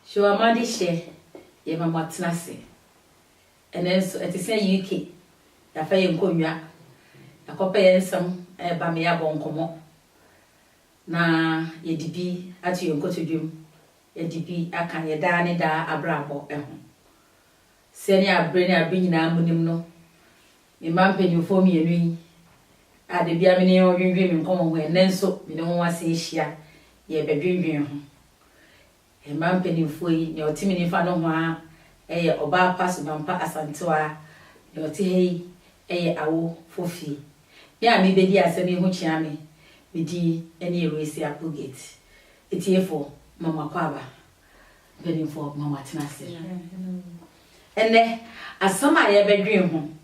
She was mad share, ye mamma Tnassi. And then so at the same UK, a fay and cognac, a copy and some by me a bon como. Na ye dibi at your cottagum, ye dibi a can ye dani da a bravo ehon. Senia brain a bring na munimno. Me mampen you for me a ring. A the biamini or dream in common when then so, me no one say shia, ye be dreaming. A mampen you for your timid if I don't want a oba pass bumper asantua, your tea, a awo for fee. Ya me be as a me who charmy. Bidi any race ya pugate. It's here for Mama Quaba, begging for Mama Tnassi. And there, as some I ever dream home.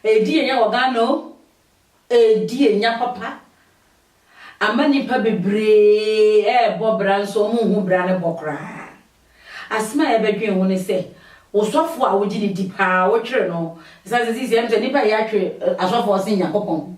A dear Yawagano, a dear ya papa. A many pubby bray, Bob Branso, who bran a bokra. As my ever dream when they say, O software would you deep power, no, says this empty nipper yatri as of was in your home.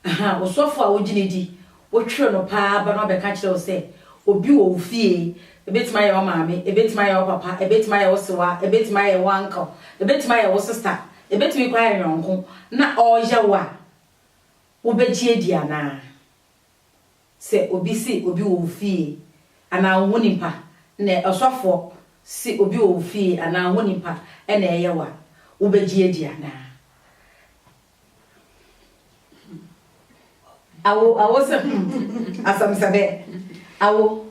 O software would you need. O no pa, but not the catcher say, O bew fee, a bit my own mammy, a bit my own papa, a bit my osawa, a bit my uncle, a bit my old sister, a bit me cry your uncle, not all jawa. O bet ye diana. Say, obisi, obu fee, and our winning pa, ne a software, see obu fee, and our winning pa, and a yawa, obet ye diana. I was as I'm saying, I will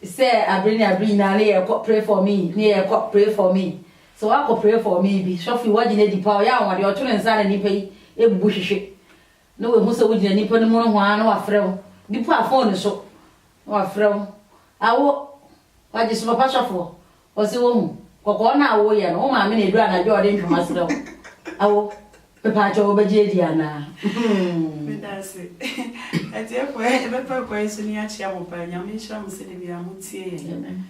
say, I bring near a pray for me, near a cop pray for me. So I could pray for me, be Sophie watching the power, what your children son and pay a bush ship. No, we must have with any pony one or a friend. The poor phone so, or a friend. I will, what is my passion for? Was the woman, Cocona, way and all my many grand I got into myself. I will. Papa over Jadiana. That's it. At the upper question, you actually have a young mission, said we are mutia.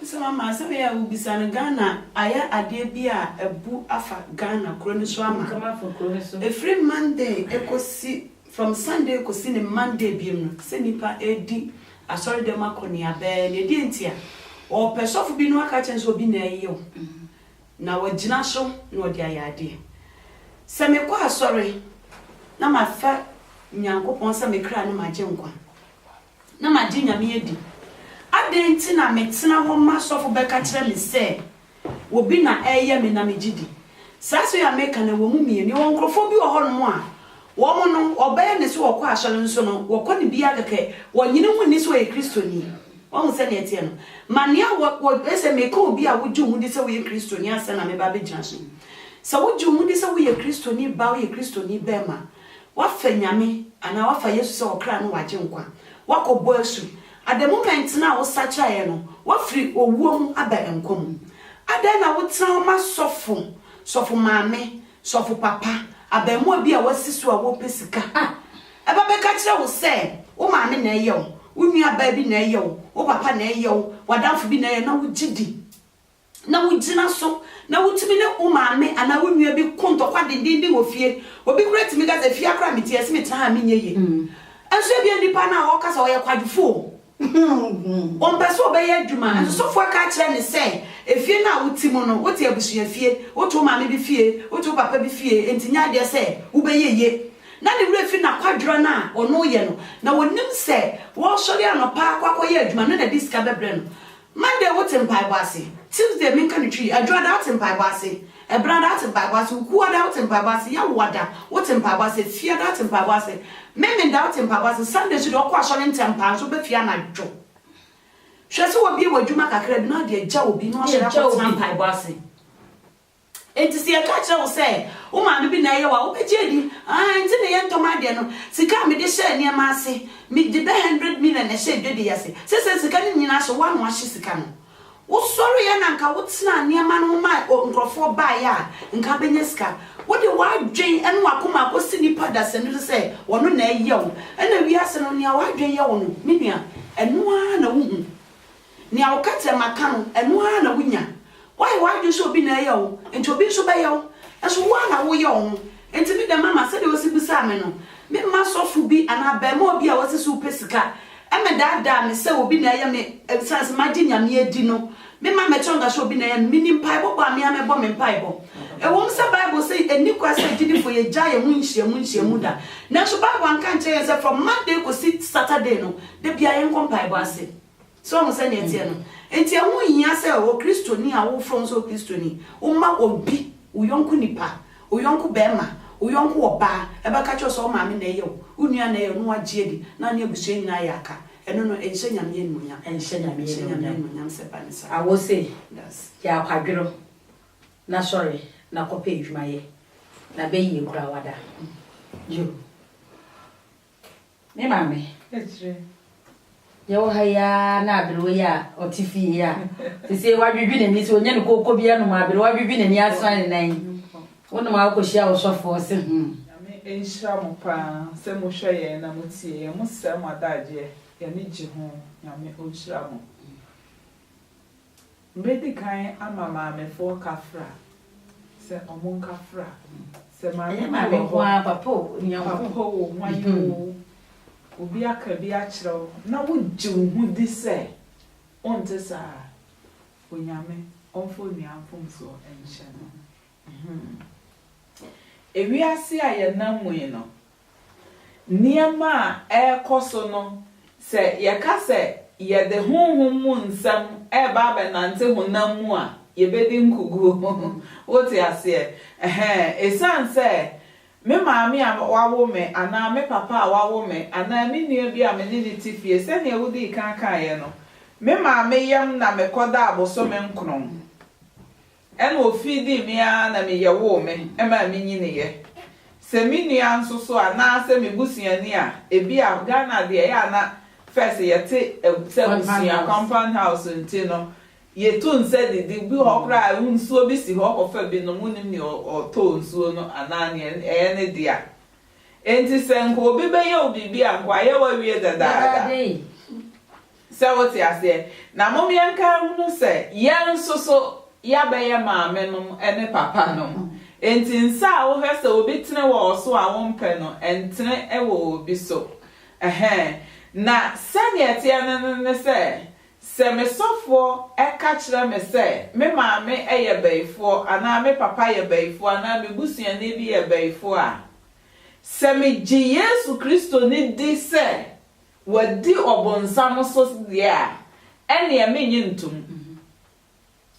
So, Mamma, so we will be son Ghana. I dear beer, a boo afa Ghana, Chronoswama. Come up for Chronos. A free Monday, a cosi from Sunday, cosine Monday, beam, Senipa A.D. I saw the Maconia bear, the dintia. Or Persoff be no catchings will be near you. Now a ginasso, no dear idea. Same kwa sorry. Na mafa nyankopon sa me kra na magye nkwa. Na magye nyame adi. Adenti na metena ho masofo beka kire me se. Obi na eye me na megidi. Saso ya meka na wo mu mieni wo nkrofo bi wo ho no a. Wo mo no obaye ne se wo kwa asore nso no wo kɔ ne bia keke wo nyine hu ni so ye kristoni. Wo hu se na etie no. Mania wo ese meka obi a wo ju hu di se wo ye kristoni asa na me ba be gyina so. So what you would say we a Christoni bow ye Christoni bema. What fenyame and our fire so crown watching one. What go boysu. At the moment now such a no, what free or womb about and come. I then I would tell my soft for mammy, so for papa, I be more be a was sister or pessica. A babacatcher will say, oh, mammy, nay yo, we me a baby nay yo, oh, papa nay yo, what down for be nay no jiddy. Na we dina so na wutimi ne umame ana wonua bi konto kwa dindindi wo fie obi kura timi ga se fie akra metie se metra me nyeye enso bia nipa na wo kasa wo ye kwadufo on peso obeye adwuma enso so fo ka kire ne se efie na wutimo no wote abusua fie woto umame bi fie woto papa bi fie entinya de se ubeyeye na ne wura fi na kwadro na ono ye no na wonim se wo sori anopa akwakoye adwuma na diska bebre no Monday what in Pibasi, Tuesday make a tree, I draw out in Pibasi, a brand out in Pibasi, who are out in Pibasi, ya water, what in Pibasi, fear out in Pibasi, men doubt in Pibasi, Sunday should all question in 10 pounds, so be Fiana Joe. Shall so be what you make a crab, not dear Joe, be not Joe in Pibasi. And to see a catcher will say, oh, man, be near your Jenny, I ain't in the end to my dinner. See, come me this near Massy, meet the 100 million and say, did yes, says the gun in us one wash is the cannon. Oh, sorry, and Uncle, what's not near man who might or for by ya in Cabinesca. What the white Jane and Wakuma was Sidney Padas and to say, one no nay young, and then we are on your white Jane young, Minia, and one a woman. Now, cut a macano and one a winner. Why you so be na yo and to be so by yo as one a we young and to me the mama said it was a salmon me ma so fu bi and I be more be a was a super sika eme da me se obi na ye me sense magi nyame adi no me ma me chonga so obi na ye mini mpai bo ba me amebo me mpai bo e won se Bible say eni kwa se gidi for ye ja ye mu nhyiamu da na so Bible an kan che say from Monday ko sit Saturday no de bia ye nko mpai bo ase so mo se na etie no enti hu hia se o Kristoni a wo from so Kristoni o ma obi o yonku nipa o yonku bema o yonku oba e ba ka cho so ma me na ye o unua na ye no agye di na na abusua nyina ya aka eno no enhye nyame enunya se panisa I will say that's ya kwadwero na sorry na kope edwumaye na be yi kura wada yo me mame ya wo haya na abiro ya otifi ya se se wa bibi na ni so nya ne kokko bia no ma abiro wa bibi na ni asan ne nan wonu ma akohia wo sofo se enhira mo pa se mo hweye na mo tie mo se mo adaje ya ni ji ho nyame onhira mo mbedi kan ama ma me fo kafra se omon kafra se ma me kwa papo papo wayo obi aka bi akiro na wo ji hu di se onte sa onyame onfo ni amfom so enhye no ewiase a ye namwe no niema ekoso no se ye ka se ye de honhom mu nsam ba ba nante honam mu a ye bedi nkugu wote ase esan se me maami a wawo me ana me papa a wawo me ana me nua bi a me ni tifie se ne wudi kan ye no me maami yam na me koda aboso me nkron ena ofidi me a na me ye wo me e ma me nyine ye se me nua nso so ana se me busuani a ebi a Ghana de ya na first ye te se busuani compound house ntino ye to nse de bi hokra nsuo bi si hokofa bi no munim ni o to nsuo no anani ne dia enti se nko obi be ye obi bi akwa ye wa wie dada se woti ase na mom yanka hunu se ye nso so ya be ye maame no ene papa no enti nsa wo hwese obi tene wo so a wo mpe no entene e wo obi so na saniete ne se me sofo eka kire me se me maame eye baifo ana me papa ye baifo ana me busuani bi ye baifo a se me ji Yesu Kristo ni di se wadi obonsam so dia ene me nyintum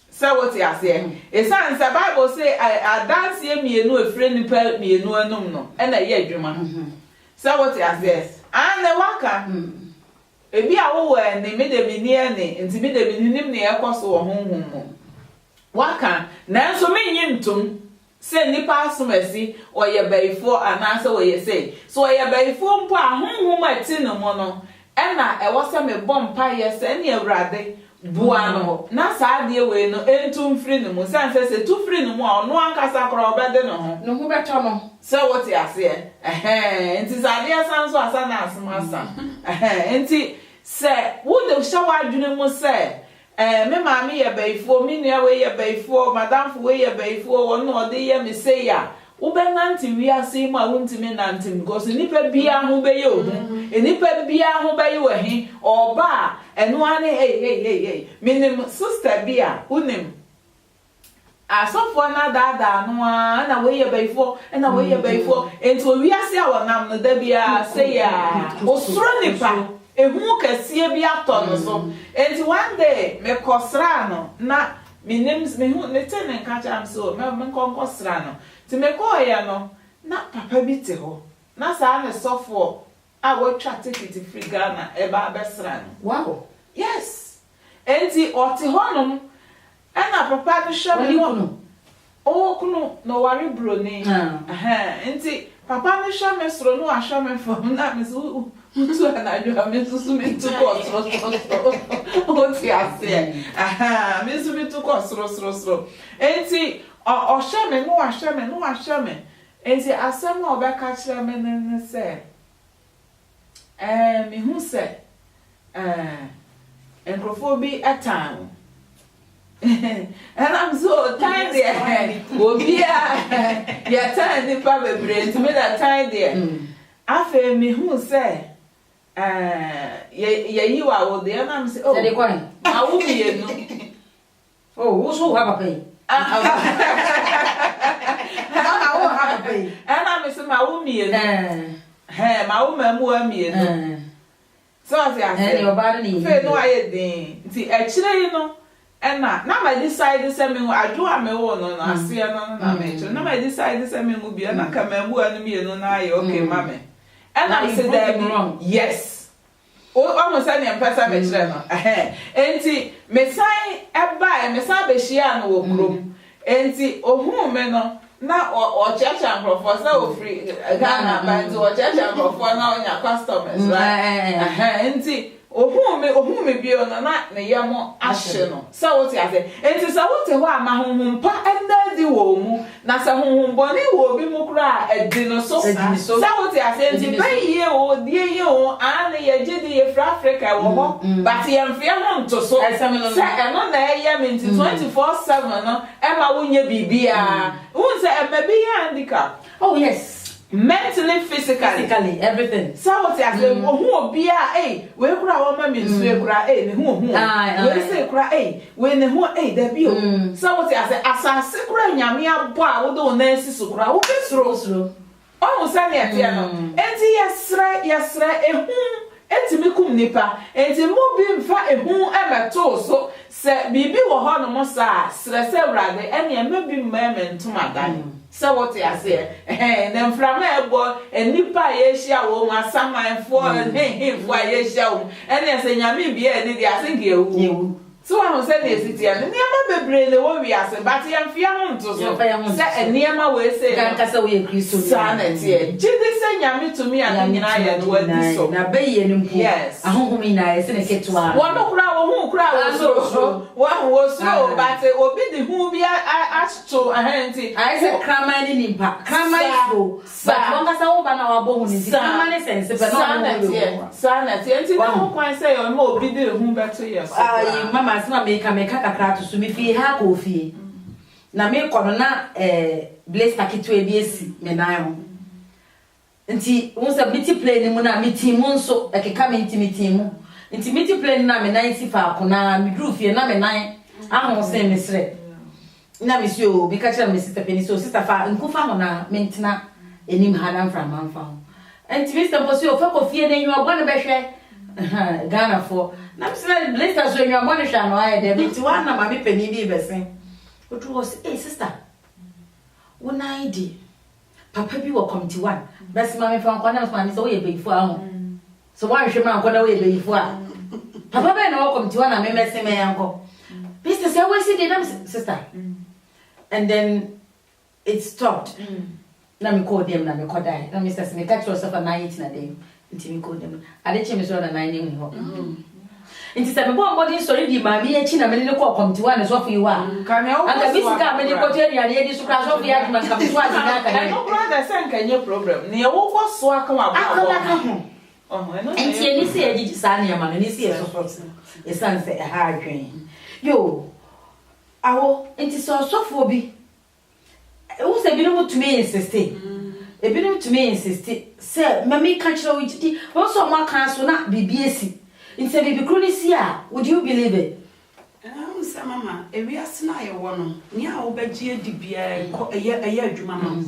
se woti ase esan se Bible say dance ye mienu efre nipa mienu anum no ena ye adwuma se woti ase ane waka ebi awo ne me de bi ne ne nti me de bi nim ne ekoso wo honhom mo waka nanso me nyintum se nipa asomasi oye baifo ana se oye sei so oye baifo mpo a honhom ati no mo no ena ewo se me bompa ye se ne awrade bua no na sa de we no entum firi no mo sanse se tu firi no mo a ono ankasa kro obede no ho beto no se woti ase enti sa de asan so asa na asomasa enti se wo de shawa adwene mo se me maami ye baifo mi nua we ye baifo madam fo we ye baifo won no de ye me se ya wo be nanti wi ase ma wonti me nanti because nipa bia ho be ye ohu nipa bia ho be ye wahi oba eno ane hey minim sister bia unim asofo na dada no na we ye baifo na we ye baifo ento wi ase a wonam no da bia se ya osuro nipa ehu kasie bi ato no so enti one day me kosra no na minim me hu ne tene nka cha am so me konkosra no ti me ko ya no na papa bi te ho na sa ne sofo a wo twa ticket free Ghana e ba besra no wow yes enti oti honum ena papa bi hwe me no o kunu no wari bro ni enti papa mi hwe me soro no ahwe me fam na me so mutu anadwa me susu me tu ko soro o ti ase me susu me tu ko soro enti o hwe me no ahwe me enti asem na obeka kire me ne se me hu se enkrofo bi atan and I'm so tired there obia ya tan ni pa bebre enti me that time there afa me hu se you are there, and I'm saying, oh, they call him. I will be Oh, who's who have a pay? I won't have a pay. And I'm missing my woman. My woman, so I say, your body, no, I didn't. See, actually, you know, and now I decided something I do. I'm a woman, I see another mention. Now I decided something will be an Akamemu and me, and I, okay, mammy. And I said, that wrong. Yes. Almost any person mentioned. And see, Messai, I buy Messa Beshian will groom. And see, oh, whom, now or church and for so free Ghana bands or church and for now in your customers, right? And see, whom may be on a night, the young action. So what I say, and it's a water while my home pa and then the womb, Nasa home bonnie will be more cry at dinner. So what I say, very year old, dear you, and the Jedi for Africa, but I am fear to so as I'm not there, I mean 24/7, Emma won't you be won't say a baby handicap. Oh, yes. Mentally, physically, everything. So what I say, who be a we cry woman means we cry who we say cry when the who there be. So what I say, as a secret yamia boy, we don't necessarily cry, who gets through. Almost any at the end. Yes, enti me kum nipa enti mo bi mfa ehun emeto so se bibi wo ho no mo sa sre se wrade ene e ma bi mmeme ntomadan se what ya say na mframa ebo enipa ye hia wo ma samanfo hehefo ye hia wo ene se nyame bi e di asenke ewu so I say na city and niam bebre le wo wi ase but yam fia ho nto so se niam we say kan kasa we Kristo sanete jide se nyame to me and nyina ye no wadi so na be ye nimpo ahonhom ina ye se ne ketwa wo no kura wo so wo so but obi di hu bi asto ahenti I say krama ni nimpa krama iso but won kasa wo ba na wa bo hu ni krama ni sense be no sanete enti na ho kwan say yo ma obi di hu beto ye so mama asema meka kakra to so me fie ha ko fie na me kono na blaze paketo e bi esi me nan ho nti won se multiply ni mu na me team nso ekeka me intimity mu nti multiply na me nan si fa akona me dru fie na me nan ahon se me sre na me si o bi ka kira me sister peni so sister fa nkufa ho na me ntina enim hadan from manfa nti Mr. Posi o fa ko fie na nyu abone behwe Ghana for na msina blista so nyu abone hwa no aye de nti wa na ma me peni bi besen otu was sister wona idi papa bi wo committee 1 best ma me fa nkwa na so so we before ahụ so wa hwe ma nkwa na we before papa be na wo committee 1 na me mese me yanko sister say we see the sister and then it stopped na me call them na me call die na Mr. me catch yourself at 9 na day nti me call them ade che me so na 9 ni ho nti se me bo body story di ma mi echi na me ne call committee 1 so for you kan ya aka bisika me ne ko te ni ade di so kra so for ya ma ka so adi na ka no brother sen kan ye problem ne wo ko so aka wa ba nti eni se e di sa na ma ni se e so e san se ha adwen yo awo nti so for bi who say bi no to me insist e bi no to me insist say mama ka kira wo jiti wo so ma kan so na bibiesi nti bibi kroni si a would you believe it say mama e wi asena ye wo no ni a wo bagie di bia ko eye adwuma ma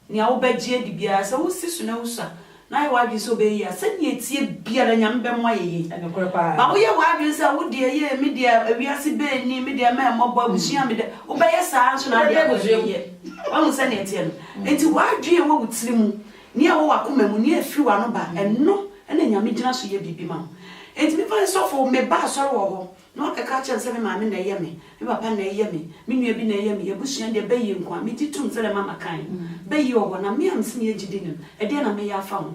ni a wo bagie di bia say wo sisu na wo sa na ye wadi so be ya se ni etie bia la nyam be mo ye ene kore pa ba wo ye wadi say wo de ye me de wi ase be ni me de ma mo bo busia me de wo be ye sa so na de ko ye wo se na etie no enti wadi ye wo wutiri mu ni a wo wakoma mu ni afiri wa no ba eno ene nyame gina so ye bibi ma enti me fa so for me ba so wo ho no e ka chen se me ma me na ye me papa na ye me nua bi na ye me ye busua de be ye nkwa me titum se le mama kan be ye wo na me am se ye gidi nim e de na me ya fa ho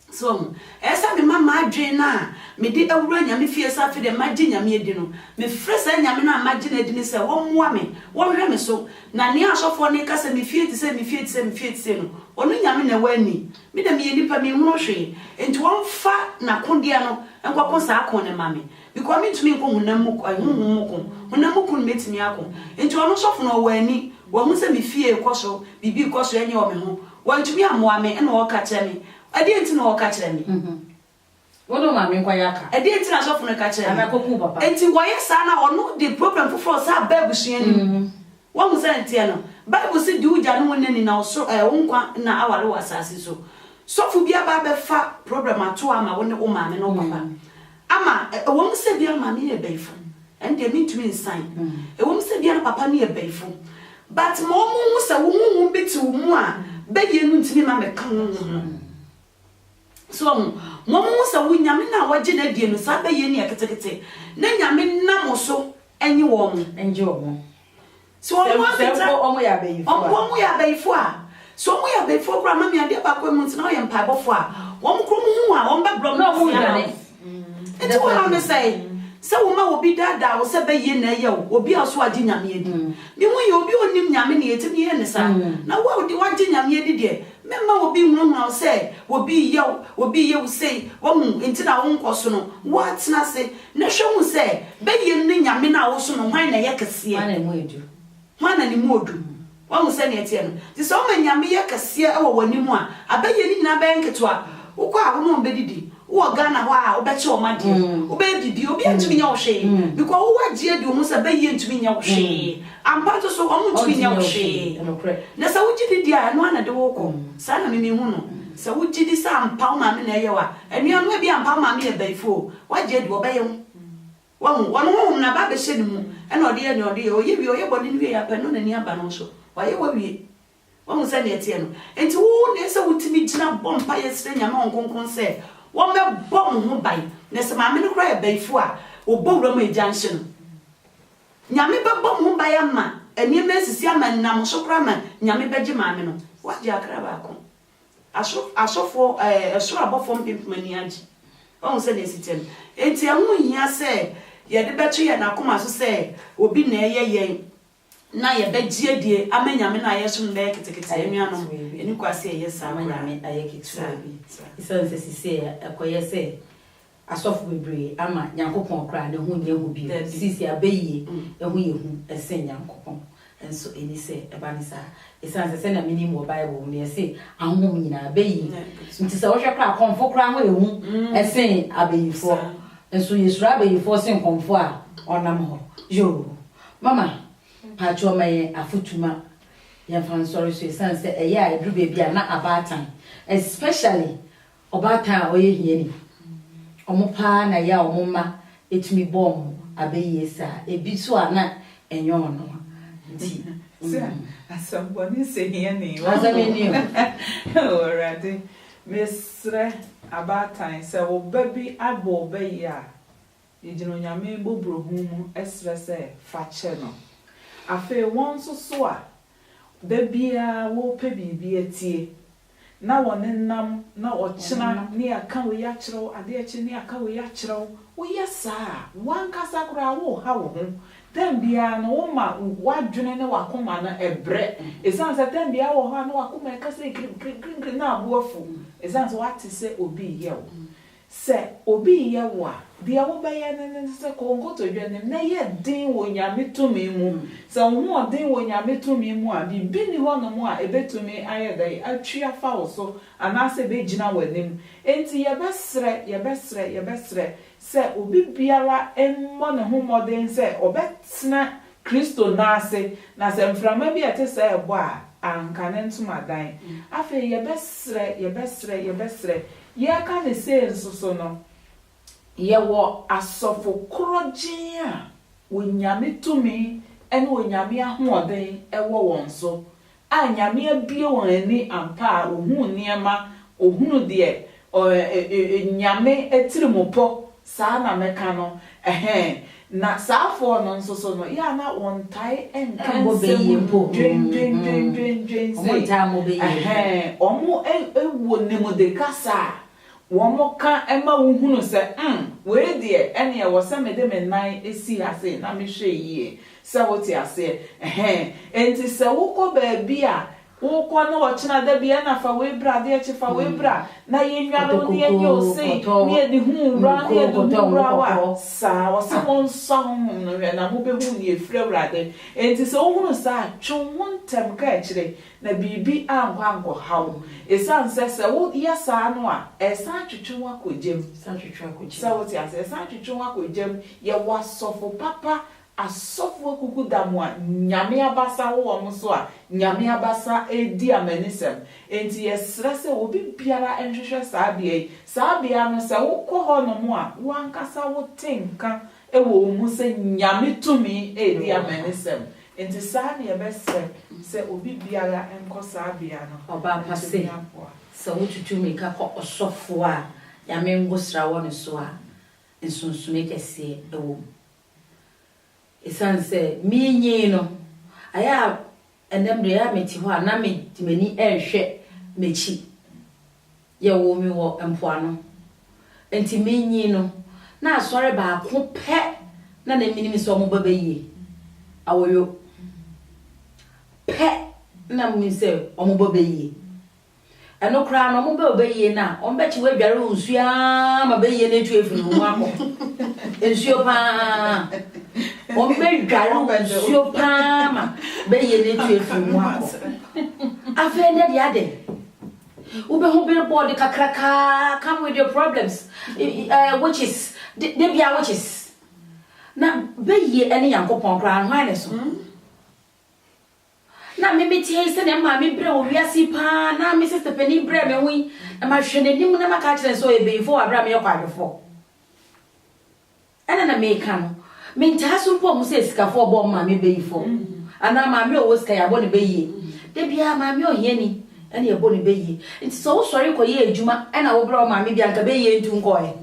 so esa me mama adwen na me di awura nyame fie sa fe de magye nyame edi no me fresa nyame na magye na edi ni se wo moa me wo hwe me so na ne asofo ne ka se me fie ti se me fie ti se me fie ti se no onu nyame na wani me de me ye nipa me hunu hwe enti won fa na kondia no enkwakọ sa akọ ne mame because me tumi nko hunamu hunamu metimi akọ enti onu sofo no wani wo hu se me fie koso bibi koso enye o me ho wo ntumi amoa me ena o ka kire me ade enti na o ka kire me Wono ma me kwa yaka. E dey tina so funu ka kire. Amakoku papa. Enti woyɛ saa na ɔno the problem for sa ba busua ni. Wo mu say ntia no. Bible say di uja no wonani na so wonkwa na aware wasase so. Sofu bia ba be fa problem ato ama wo ne wo maame no papa. Ama wo mu say bia maame ye beifo. And they mean to me sign. A woman said, "Dear Papa, near Bayful." But more was a woman won't be too more. Beggy to me, Mamma come. So, Mamma was a win Yamina, what Jenna Dian, Sabay, near Catate. Then Yamin Namoso, and you woman, and your so I want to we are Bayfour. So we are Bayfour, Grandma, and dear Backwomen's now and Pipe of one crumb, one back, no more than it. It's what I say. So woman will be that will say by ye na yo will be also a dinner me. The way you'll be on him yammy to me and the son. Now what would you want dinner me dear? Member will be one I'll say, will be you say, one into our own question. What's not say? No show will say, bay ye yamina also no wine a yakasi and we do. One any more do. One will send it in. This all man yammy yakasia or one more. I bet you need a bank at what. Who can't be wo Ghana wa obeche o made obe bibi obi antumi nya wo hwe because wo wagie di o mu se be ye antumi nya wo hwe ampa to so o mu antumi nya wo hwe na sa wo gidi dia no ana de wo ko sa na me hu no sa wo gidi sa ampa o ma me na ye wa enu anu bi ampa o ma me e baifo wagie di obe ye hu wo hu wo na ba be hye ni mu e na ode ye na ode ye o ye bi o ye boni ni we ya pa no na ni aba no so wa ye wa wie wo mu se na etie no enti wo ne se wo timi gina bompa ye sire nya ma onkonkon se one be bomb who by Nessa Mammy cry a bayfoa or Bowrama junction. Yammy bomb who by a man, and you messes yaman namoso crammer, Yammy Benjamin. What Jackrabaco? I saw for a shrub from Pimpmaniaji. Oh, said it. It's a moon, ya say, yet the battery and Akuma say, will be near ye. Na ye begie die amenya me na ye so na ekete enuano eni kwase yes amenya me ayekete bi isan se sisi ekoye se asofu bebre ama Nyankopon kra ne hu nye hu bi sisi abeyi ehu ye hu esen Nyankopon enso eni se ebanisa isan se na minimum Bible ne se ahom nyina abeyi nti se wo hwe kra konfo kra ho ehu esen abeyifo enso yesura abeyifo sen konfo a onam ho yo mama Pacho may afutuma ya fansori so sense eye a edru baby na abatan especially obatan oye hieni omopa na ya omoma etumi bom abeyesa ebi so ana enyo no nti asamboni se hieni azameni already mesre abatan se wo baby abo beya yigino nyame bobro humu esre se fache no afe won so a da bia wo pe bibi atie na wone nam na ochina ne aka we ya kyerɛw ade achi ne aka we ya kyerɛw wo yesa wan kasa kura wo ha wo ho dan bia no wo ma wadwene ne wakoma na ebre esan se dan bia wo ha na wakoma e kasa green na aboafu esan se wate se obi yew se obi yew a dia wo beye ne se kongo to dwene na ye din wo nyame tumi mu se wo din wo nyame tumi mu a bibi ni ho no mu a ebetumi ayedai atwia fa wo so anase be gina wanim enti ye besre se obi biara emmo ne ho moden se obetna Kristo nase na se mframa bi ate se ebo a anka ne ntumadan afa ye besre ye ka ne se nsoso no ye wo asofo krogin a wonyame tumi ene wonyame ahoden ewo won so a nyame abie won ani ampa ohunu niema ohunu de nyame etirimupo saa na meka no na saafo no nsoso no ya na wontai enkan se mpo dwen omonta mo be ye omo ewo nemode kasa womo ka ema wohunu se we de ene ye wose mede me nan esi ase na me hwe yie se wote ase enti se wokọ ba bia wokɔ no wɔkyena da bia na fa webra de akyi fa webra na yɛnwa no ne yɛnyɛ ose ne yɛde hu wura ne yɛde hu wura wa saa wɔsɛ mo nsɔ honhom no hwɛ na mobɛhu ne yɛfiri awurade enti sɛ wohunu saa twe ho ntɛm ka akyire na biribi ankɔ haw ɛsiane sɛ woyɛ saa no a ɛsan twetwe wo akɔgyam sɛ wote asɛ ɛsan twetwe wo akɔgyam yɛwɔ asɔfo papa asɔfo kuku damu a nyame abasa wo mo so a nyame abasa edi amanisem enti yesrɛ sɛ obi biara nhwehwɛ saa bia no sɛ wokɔ hɔ no mo a wo ankasa wo tenka ɛwɔ mu sɛ nyame tumi edi amanisem enti saa ne yɛbɛsrɛ sɛ obi biara nkɔ saa bia no ɔba pase sɛ wotutu mi ka kɔ ɔsɔfo a nyame ngosra wɔ ne so a nsonsume kɛseɛ ɛwɔ esanse minyi no aya enemre ya meti ho na me timani ehwe mechi ye wo mi wo empoano enti minyi no na asore ba ko pe na na minimi so mo baba yi awoyo pe na mi se o mo baba yi eno kra no mo baba yi na o mbechi we dware nsua ma ba yi na etu efiri mo akọ ensuo pa o me dware nsuo pa ma ba yi na etu efiri mo akọ afa ne de ade ube ho billboard kakraka come with your problems which is they be which is na ba yi ene yankopon kra hwan ne so na me tie se ne ma me bre o wiase pa na me sister pani bre me hu na ma hwe n'anim na maka kire so ebefo abra me yakwadwefo ana na me ka no me ntaa so mpo mo se sikafo obo ma me beyifo ana ma me o sika ya bo ne beyi de bia ma me o hiani ana ye bo ne beyi nti so sorry ko ye adwuma ana wo bra o ma me bia nka beyi ntu nkoe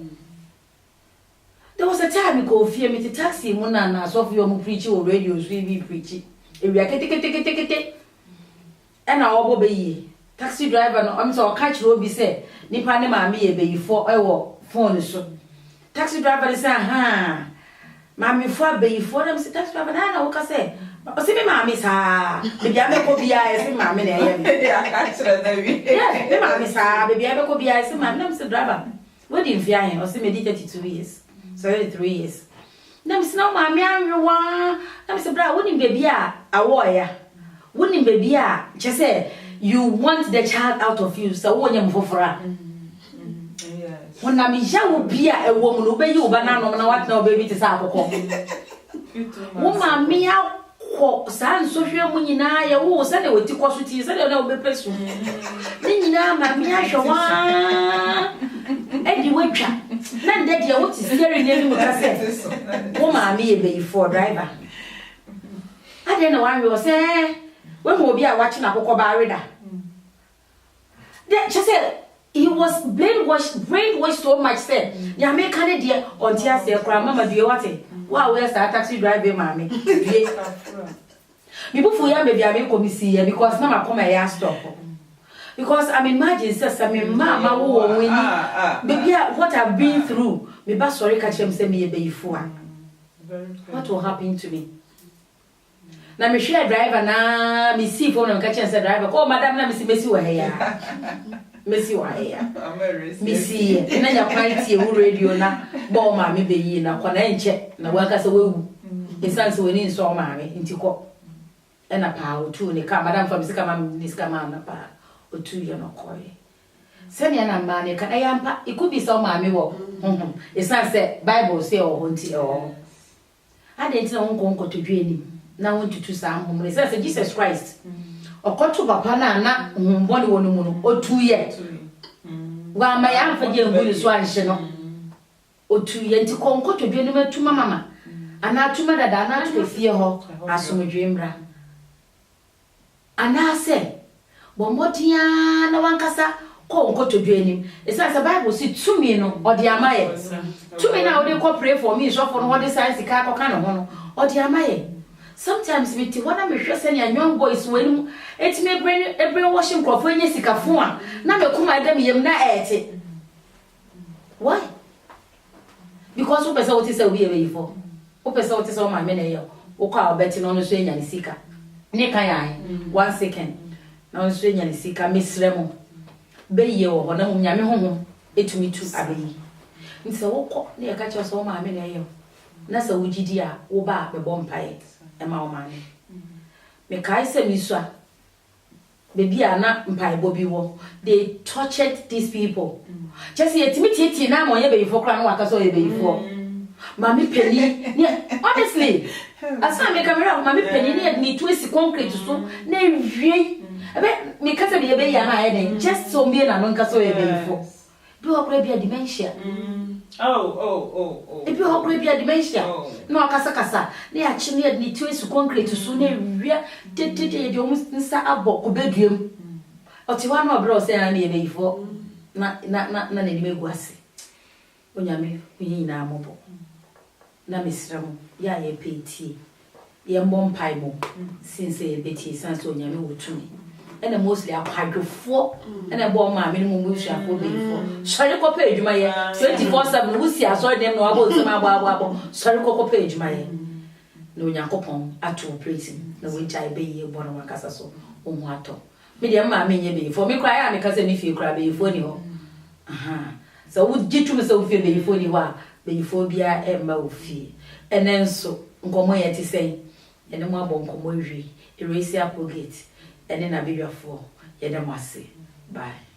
there was a time ko fie me taxi mu na so fie o mu preach o radio so e preach ewia kete ena obo beyi taxi driver no am so catch obi say nipa ne ma me ye beyifo ewo phone so taxi driver say ha mami fo abeyifo dem say taxi driver na wo ka say o se me mami sa be bia me ko bia e se mami na ye me ya ka kire na wi yeah me mami sa be bia me ko bia e se mami dem say driver we di mfia hen o se me di 32 years 33 years dem say na mami anwa dem say bra woni baby a awo ya woni baby a che say you want the child out of you so wo nyam fofora wona mi ja wo bia ewo mu no be yi wo ba na no na wat na wo baby ti sa akoko wo mami akọ sa nsohwe mu nyina ya wo se na woti kọ so ti se na wo be pesu ni nyina mami ahwa edi wetwa na nde dia wo ti seri na mu ka se wo mami e be for driver ade na wan wo se we mo bi a wachi na akoko ba reda de she said he was brainwashed so much said ya me kan de on tia se kra mama bi wate wa we start taxi driver mami me bufu ya be bia me komisi ya because na ma come ya stop because I'm imagine say me mama wo woni baby what I've been through me ba sorry catch him say me be ifo what will happen to me na me share driver na me see phone na catch him say driver oh madam na me see mesi wa ya mesi wa ya me see na ya quality e radio na bo ma me be yi na kona enche na wa ka say wewu esanse woni nso ma me ntiko ena pa otu ne ka madam from sika ma ni sika ma na pa otu ye no koi sene na ma ne ka ayampa ikubi so ma me wo esanse bible say o honti o adenti na wonko to dwani na wontutu sa ahomre esanse Jesus Christ okoto papa na mbone wonu mu no otu ye wa ma ya mfa je ngulu so anhye no otu ye nti konko to dwani matuma mama ana atuma dada na to fie ho asomdwe mra ana se bomodia na wankasa konko to dwani esanse bible si tumi no odi amaye tumi na odi ko pray for me so for no odi science ka ko kan ho no odi amaye sometimes we wanna me hwese na young boys wenu etime brain washing crop enye sikafo a na me kuma dem yem na ete why because we person what is we away for we person what is o ma me na ye o kwa obeti no no so enya ni sika ne kan yan 1 second na nso nya ne sika mesremo be ye wo ho na mo nyame ho etumi tu abeyi nse wokọ na ye ka che so ma me na ye na sa wugidi a wo ba be bompae e ma wo ma ne me kai se mi so a baby ana mpae bobi wo they tortured these people just ye timi titi na mo ye be yifo kra na waka so ye be yifo mami penny honestly asa me camera mami penny ni to esi concrete so na wie ebe me kasa be be ya na ye just so me na no nka so ye be yifo bi o kra bia dementia oh ebi o kra bia dementia no akasa kasa na ya chi ne ni to esi concrete so na wie tete de o nsa abọ ko beduem oti wa no bro se na ye be yifo na ni megu ase onyame kunyi na amobo na mesramu ya ye peti ye mbom paibo since ye beti sanso onyame wotumi ena mostly akwadwofo ena bo ma me no mu hwafo beifo sori ko pa adwuma ye 24/7 wusi aso dem no abo nsema abo sori ko pa adwuma ye no nyankopon ato praise na we jai be ye bo no makasa so ohu ato me de ma me nye beifo me kra ya me kasa ni fie kra beifo ni ho aha so wo gitu me so wo fie beifo ni ho a beifo bia e ma wo fie enenso nkomo ye ti sei ene mo abo nkomo wi eresi apogate ene na bidwafo ye dem ase bye